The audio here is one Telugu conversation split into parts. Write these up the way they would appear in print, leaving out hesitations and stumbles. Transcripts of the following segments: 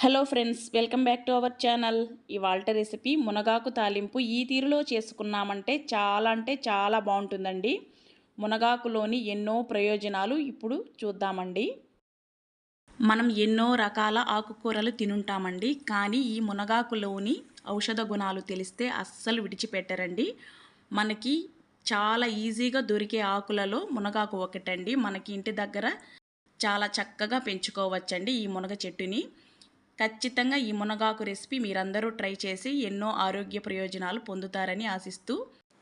Hello friends, welcome back to our channel. ఇవాల్టి రెసిపీ మునగాకు తాలింపు ఈ తీరులో చేసుకున్నామంటే చాలా బాగుంటుందండి. మునగాకులోని ఎన్నో ప్రయోజనాలు ఇప్పుడు చూద్దామండి. మనం ఎన్నో రకాల ఆకుకూరలు తినుంటామండి, కానీ ఈ మునగాకులోని ఔషధ గుణాలు తెలిస్తే అస్సలు విడిచిపెట్టరండి. మనకి చాలా ఈజీగా దొరికే ఆకులలో మునగాకు ఒకటండి. మనకి ఇంటి దగ్గర చాలా చక్కగా పెంచుకోవచ్చండి ఈ మునగ చెట్టుని. ఖచ్చితంగా ఈ మునగాకు రెసిపీ మీరందరూ ట్రై చేసి ఎన్నో ఆరోగ్య ప్రయోజనాలు పొందుతారని ఆశిస్తూ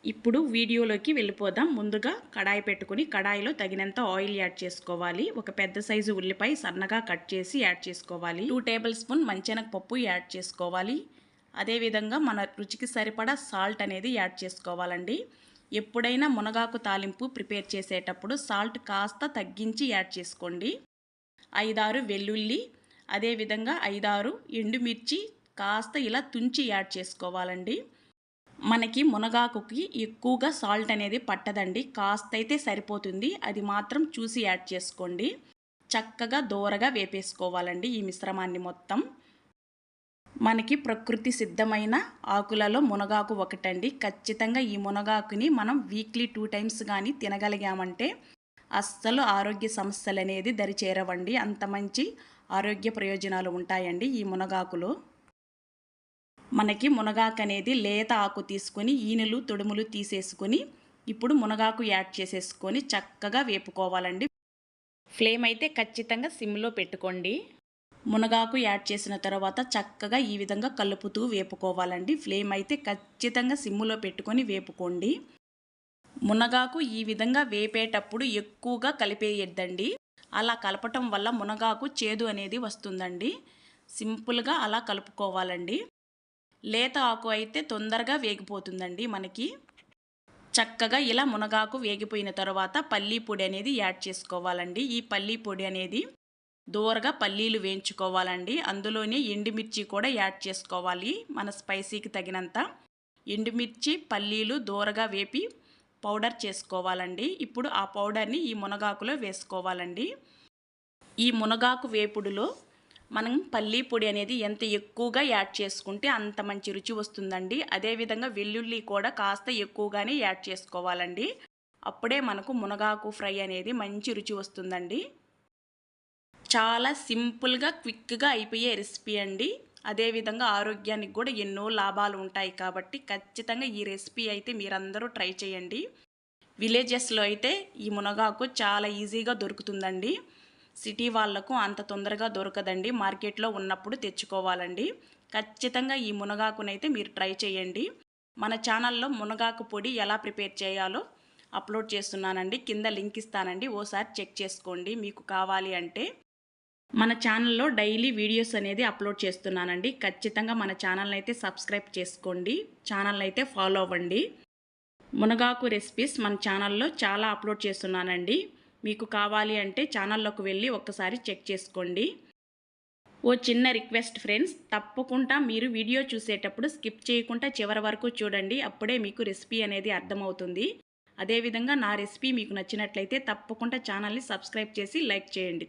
ఇప్పుడు వీడియోలోకి వెళ్ళిపోదాం. ముందుగా కడాయి పెట్టుకుని కడాయిలో తగినంత ఆయిల్ యాడ్ చేసుకోవాలి. ఒక పెద్ద సైజు ఉల్లిపాయ సన్నగా కట్ చేసి యాడ్ చేసుకోవాలి. 2 టేబుల్ స్పూన్ మంచెనగపప్పు యాడ్ చేసుకోవాలి. అదేవిధంగా మన రుచికి సరిపడా సాల్ట్ అనేది యాడ్ చేసుకోవాలండి. ఎప్పుడైనా మునగాకు తాలింపు ప్రిపేర్ చేసేటప్పుడు సాల్ట్ కాస్త తగ్గించి యాడ్ చేసుకోండి. 5-6 వెల్లుల్లి, అదేవిధంగా 5-6 ఎండుమిర్చి కాస్త ఇలా తుంచి యాడ్ చేసుకోవాలండి. మనకి మునగాకుకి ఎక్కువగా సాల్ట్ అనేది పట్టదండి, కాస్త అయితే సరిపోతుంది. అది మాత్రం చూసి యాడ్ చేసుకోండి. చక్కగా దోరగా వేపేసుకోవాలండి ఈ మిశ్రమాన్ని మొత్తం. మనకి ప్రకృతి సిద్ధమైన ఆకులలో మునగాకు ఒకటండి. ఖచ్చితంగా ఈ మునగాకుని మనం వీక్లీ 2 టైమ్స్ కానీ తినగలిగామంటే అస్సలు ఆరోగ్య సమస్యలు అనేది దరిచేరవండి. అంత మంచి ఆరోగ్య ప్రయోజనాలు ఉంటాయండి ఈ మునగాకులో. మనకి మునగాకు అనేది లేత ఆకు తీసుకొని ఈనెలు తొడుములు తీసేసుకొని ఇప్పుడు మునగాకు యాడ్ చేసేసుకొని చక్కగా వేపుకోవాలండి. ఫ్లేమ్ అయితే ఖచ్చితంగా సిమ్లో పెట్టుకోండి. మునగాకు యాడ్ చేసిన తర్వాత చక్కగా ఈ విధంగా కలుపుతూ వేపుకోవాలండి. ఫ్లేమ్ అయితే ఖచ్చితంగా సిమ్లో పెట్టుకొని వేపుకోండి. మునగాకు ఈ విధంగా వేపేటప్పుడు ఎక్కువగా కలిపేయద్దండి. అలా కలపటం వల్ల మునగాకు చేదు అనేది వస్తుందండి. సింపుల్గా అలా కలుపుకోవాలండి. లేత ఆకు అయితే తొందరగా వేగిపోతుందండి మనకి. చక్కగా ఇలా మునగాకు వేగిపోయిన తర్వాత పల్లీ పొడి అనేది యాడ్ చేసుకోవాలండి. ఈ పల్లీ పొడి అనేది దోరగా పల్లీలు వేయించుకోవాలండి. అందులోనే ఎండుమిర్చి కూడా యాడ్ చేసుకోవాలి. మన స్పైసీకి తగినంత ఎండుమిర్చి పల్లీలు దోరగా వేపి పౌడర్ చేసుకోవాలండి. ఇప్పుడు ఆ పౌడర్ని ఈ మునగాకులో వేసుకోవాలండి. ఈ మునగాకు వేపుడులో మనం పల్లీ పొడి అనేది ఎంత ఎక్కువగా యాడ్ చేసుకుంటే అంత మంచి రుచి వస్తుందండి. అదేవిధంగా వెల్లుల్లి కూడా కాస్త ఎక్కువగానే యాడ్ చేసుకోవాలండి. అప్పుడే మనకు మునగాకు ఫ్రై అనేది మంచి రుచి వస్తుందండి. చాలా సింపుల్గా క్విక్గా అయిపోయే రెసిపీ అండి. అదేవిధంగా ఆరోగ్యానికి కూడా ఎన్నో లాభాలు ఉంటాయి కాబట్టి ఖచ్చితంగా ఈ రెసిపీ అయితే మీరందరూ ట్రై చేయండి. విలేజెస్లో అయితే ఈ మునగాకు చాలా ఈజీగా దొరుకుతుందండి. సిటీ వాళ్లకు అంత తొందరగా దొరకదండి. మార్కెట్లో ఉన్నప్పుడు తెచ్చుకోవాలండి. ఖచ్చితంగా ఈ మునగాకునైతే మీరు ట్రై చేయండి. మన ఛానల్లో మునగాకు పొడి ఎలా ప్రిపేర్ చేయాలో అప్లోడ్ చేస్తున్నానండి. కింద లింక్ ఇస్తానండి, ఓసారి చెక్ చేసుకోండి మీకు కావాలి అంటే. మన ఛానల్లో డైలీ వీడియోస్ అనేది అప్లోడ్ చేస్తున్నానండి. ఖచ్చితంగా మన ఛానల్ని అయితే సబ్స్క్రైబ్ చేసుకోండి, ఛానల్ని అయితే ఫాలో అవ్వండి. మునగాకు రెసిపీస్ మన ఛానల్లో చాలా అప్లోడ్ చేస్తున్నానండి. మీకు కావాలి అంటే ఛానల్లోకి వెళ్ళి ఒక్కసారి చెక్ చేసుకోండి. ఓ చిన్న రిక్వెస్ట్ ఫ్రెండ్స్, తప్పకుండా మీరు వీడియో చూసేటప్పుడు స్కిప్ చేయకుండా చివరి వరకు చూడండి. అప్పుడే మీకు రెసిపీ అనేది అర్థమవుతుంది. అదేవిధంగా నా రెసిపీ మీకు నచ్చినట్లయితే తప్పకుండా ఛానల్ని సబ్స్క్రైబ్ చేసి లైక్ చేయండి.